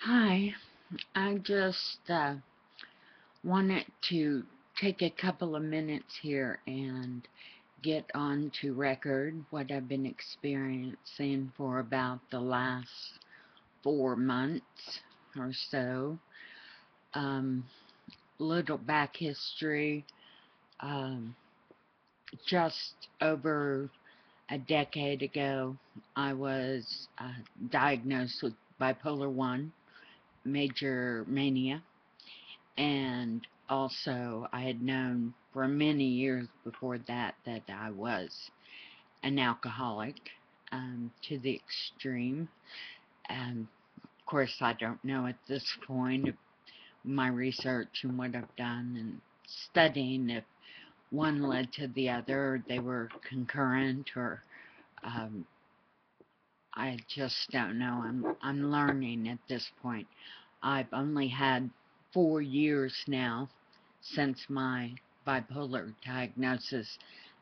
Hi, I just wanted to take a couple of minutes here and get on to record what I've been experiencing for about the last 4 months or so. Um, Little back history. Um, just over a decade ago, I was diagnosed with bipolar 1, major mania. And also, I had known for many years before that I was an alcoholic to the extreme. Of course, I don't know at this point if my research and what I've done and studying if one led to the other, they were concurrent, or um, I just don't know. I'm learning at this point. I've only had 4 years now since my bipolar diagnosis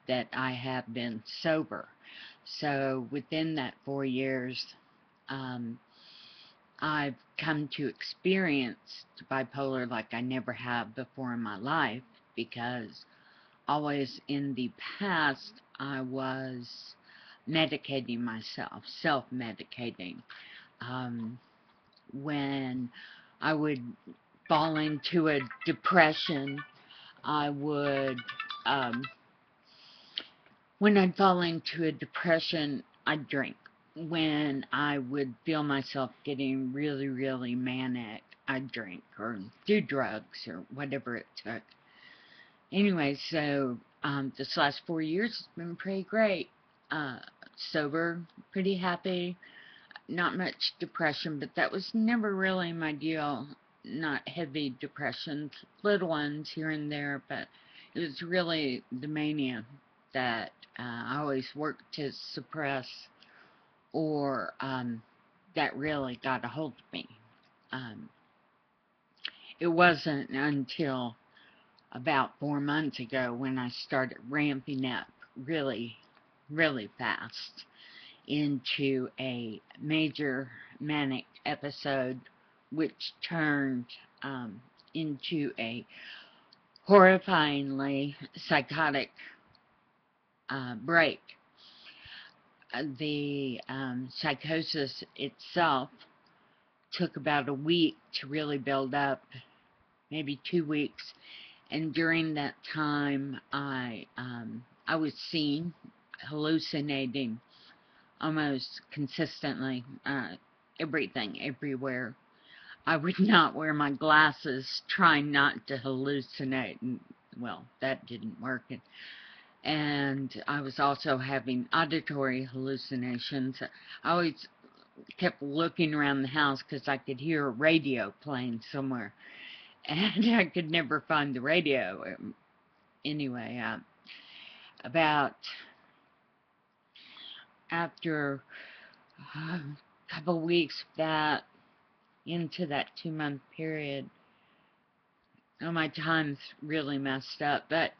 that I have been sober. So within that 4 years, um, I've come to experience bipolar like I never have before in my life, because always in the past I was medicating myself, self-medicating. Um, when I would fall into a depression, I would, um, when I'd fall into a depression, I'd drink. When I would feel myself getting really, really manic, I'd drink or do drugs or whatever it took. Anyway, so this last 4 years has been pretty great. Uh, Sober, pretty happy. Not much depression, but that was never really my deal. Not heavy depressions, little ones here and there, but it was really the mania that I always worked to suppress, or that really got a hold of me. Um, it wasn't until about 4 months ago when I started ramping up really, really fast into a major manic episode, which turned into a horrifyingly psychotic break. The psychosis itself took about a week to really build up, maybe 2 weeks, and during that time, I was seen hallucinating almost consistently, everything, everywhere. I would not wear my glasses, trying not to hallucinate, and well, that didn't work. And I was also having auditory hallucinations. I always kept looking around the house because I could hear a radio playing somewhere, and I could never find the radio. Anyway, about after a couple weeks of that, into that 2 month period, oh, my time's really messed up, but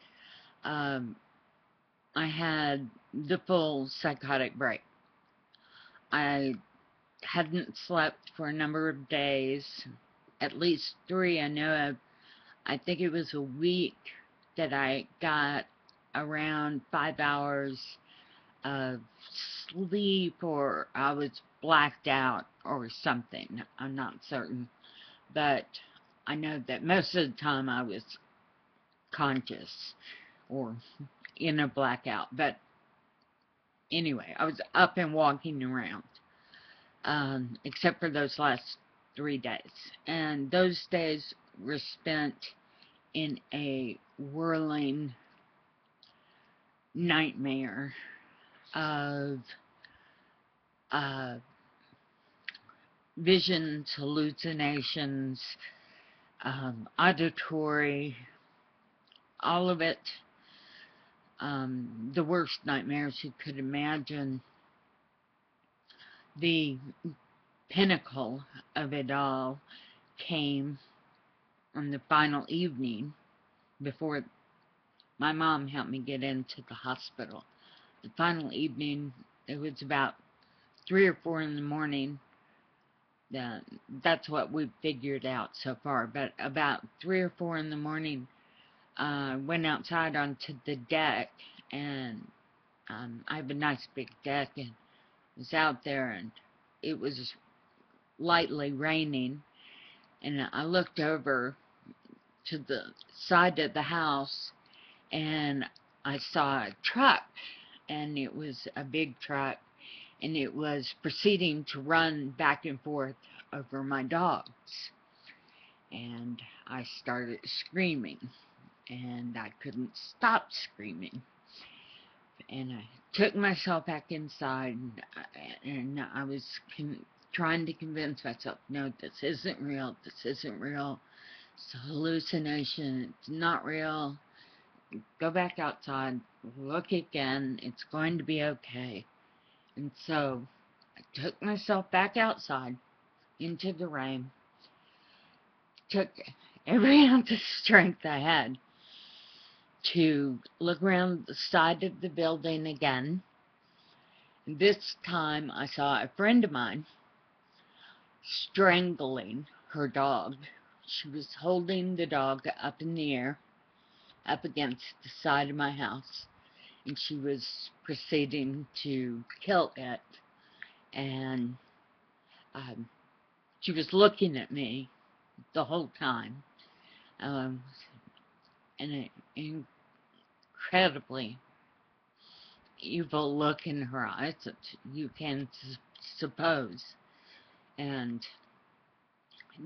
um, I had the full psychotic break. I hadn't slept for a number of days, at least 3 I know of. I think it was a week that I got around 5 hours of sleep, or I was blacked out or something. I'm not certain. But I know that most of the time I was conscious or in a blackout. But anyway, I was up and walking around, except for those last 3 days. And those days were spent in a whirling nightmare of uh, visions, hallucinations, auditory, all of it. The worst nightmares you could imagine. The pinnacle of it all came on the final evening before my mom helped me get into the hospital. The final evening, it was about 3 or 4 in the morning. uh, that's what we've figured out so far. But about 3 or 4 in the morning, went outside onto the deck, and I have a nice big deck, and was out there, and it was lightly raining, and I looked over to the side of the house, and I saw a truck, and it was a big truck, and it was proceeding to run back and forth over my dogs. And I started screaming, and I couldn't stop screaming. And I took myself back inside, and I was trying to convince myself, no, this isn't real, this isn't real, it's a hallucination, it's not real. Go back outside, look again, it's going to be okay. And so I took myself back outside into the rain, took every ounce of strength I had to look around the side of the building again. This time I saw a friend of mine strangling her dog. She was holding the dog up in the air, up against the side of my house, and she was proceeding to kill it. And she was looking at me the whole time, and an incredibly evil look in her eyes that you can suppose. And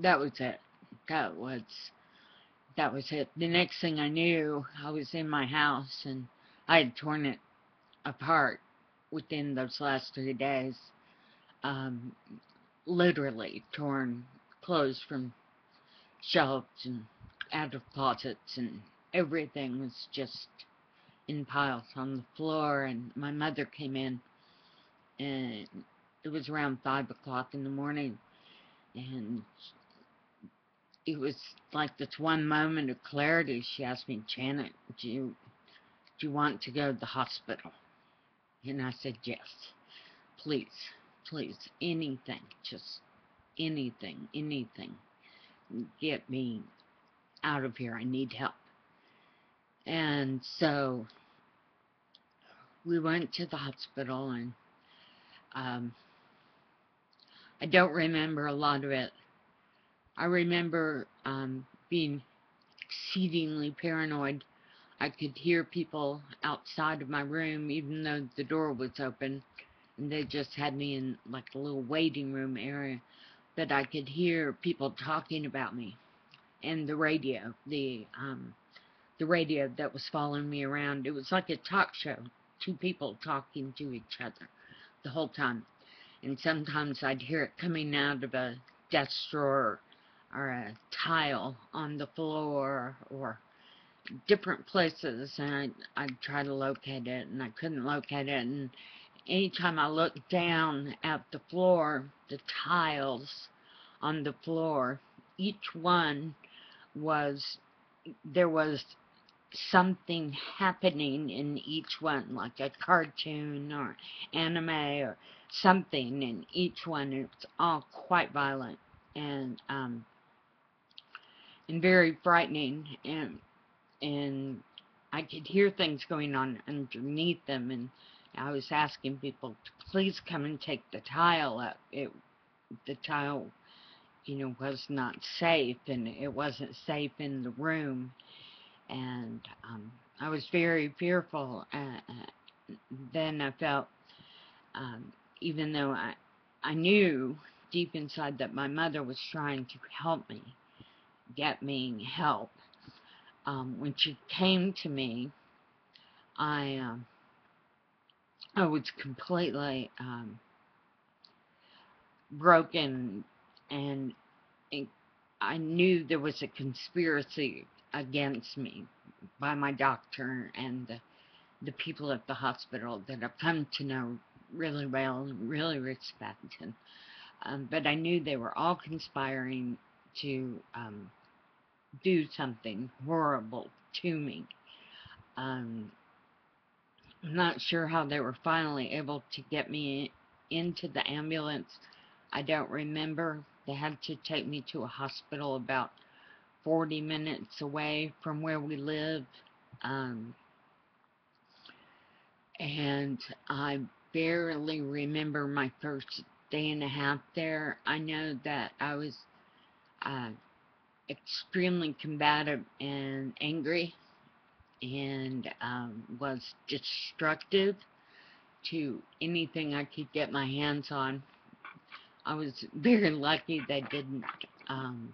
that was it. That was it. The next thing I knew, I was in my house, and I had torn it apart within those last 3 days. Literally torn clothes from shelves and out of closets, and everything was just in piles on the floor. And my mother came in, and it was around 5 o'clock in the morning, and it was like this one moment of clarity. She asked me, Janet, do you want to go to the hospital? And I said, yes, please, anything, just anything, get me out of here, I need help. And so we went to the hospital, and I don't remember a lot of it. I remember being exceedingly paranoid. I could hear people outside of my room, even though the door was open, and they just had me in like a little waiting room area. But I could hear people talking about me, and the radio that was following me around. It was like a talk show, 2 people talking to each other the whole time. And sometimes I'd hear it coming out of a desk drawer or a tile on the floor or different places, and I'd try to locate it, and I couldn't locate it. And anytime I looked down at the floor, the tiles on the floor, each one there was something happening in each one, like a cartoon or anime or something in each one. It's all quite violent and very frightening, and I could hear things going on underneath them, and I was asking people to please come and take the tile up. The tile, was not safe, and it wasn't safe in the room, and I was very fearful. Then I felt, even though I knew deep inside that my mother was trying to help me, get me help, when she came to me, I was completely broken, and I knew there was a conspiracy against me by my doctor and the people at the hospital that I've come to know really well and really respect. But I knew they were all conspiring to do something horrible to me. I'm not sure how they were finally able to get me into the ambulance. I don't remember, They had to take me to a hospital about 40 minutes away from where we live. Um, and I barely remember my first day and a half there. I know that I was uh, extremely combative and angry, and was destructive to anything I could get my hands on. I was very lucky um,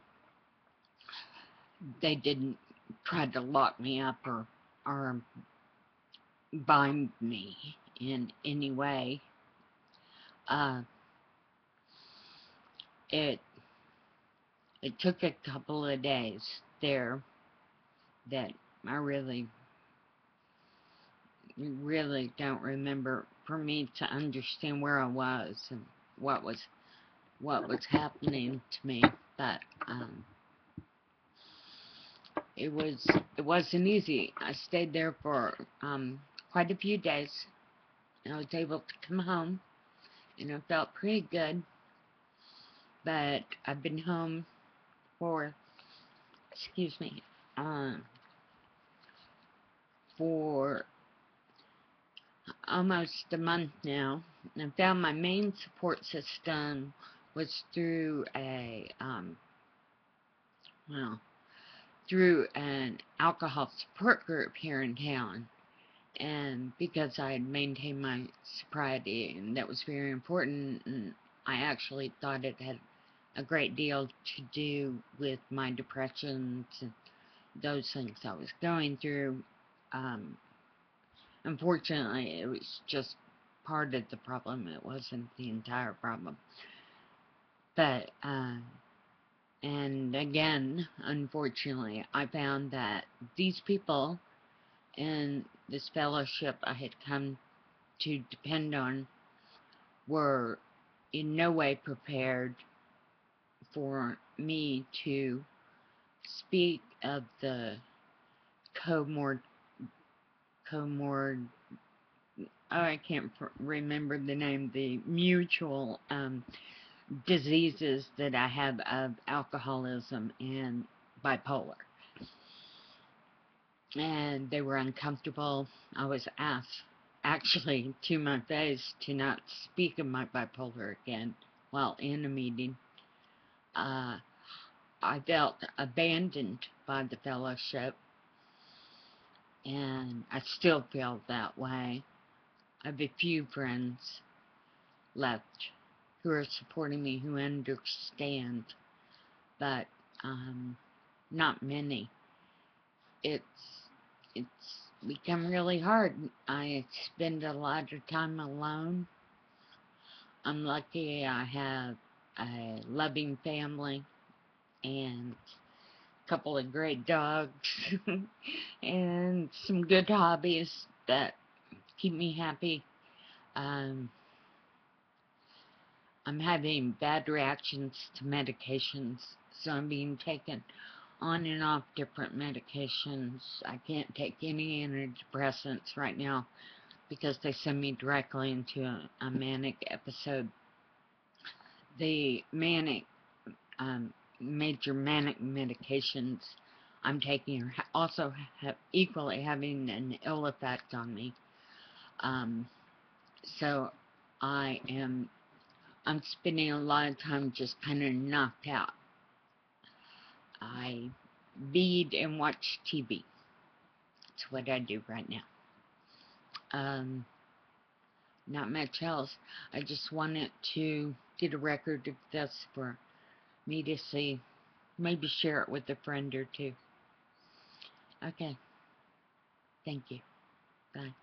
they didn't try to lock me up or bind me in any way. Uh, it it took a couple of days there that I really don't remember, for me to understand where I was and what was happening to me. But it wasn't easy. I stayed there for quite a few days. I was able to come home, and I felt pretty good. But I've been home for, excuse me, for almost a month now. I found my main support system was through well, through an alcohol support group here in town. And because I had maintained my sobriety, and that was very important, and I actually thought it had a great deal to do with my depressions and those things I was going through. Unfortunately, it was just part of the problem. It wasn't the entire problem. But, and again, unfortunately, I found that these people in this fellowship I had come to depend on were in no way prepared for me to speak of the I can't remember the name, the mutual diseases that I have of alcoholism and bipolar. And they were uncomfortable. I was asked, actually, to my face, to not speak of my bipolar again while in a meeting. I felt abandoned by the fellowship, and I still feel that way. I have a few friends left who are supporting me, who understand, but not many. It's become really hard. I spend a lot of time alone. I'm lucky I have a loving family and a couple of great dogs and some good hobbies that keep me happy. Um, I'm having bad reactions to medications, so I'm being taken on and off different medications. I can't take any antidepressants right now because they send me directly into a manic episode. The manic, major manic medications I'm taking are also equally having an ill effect on me. So I'm spending a lot of time just kind of knocked out. I read and watch TV. That's what I do right now. Not much else. I just wanted to get a record of this for me to see. Maybe share it with a friend or two. Okay. Thank you. Bye.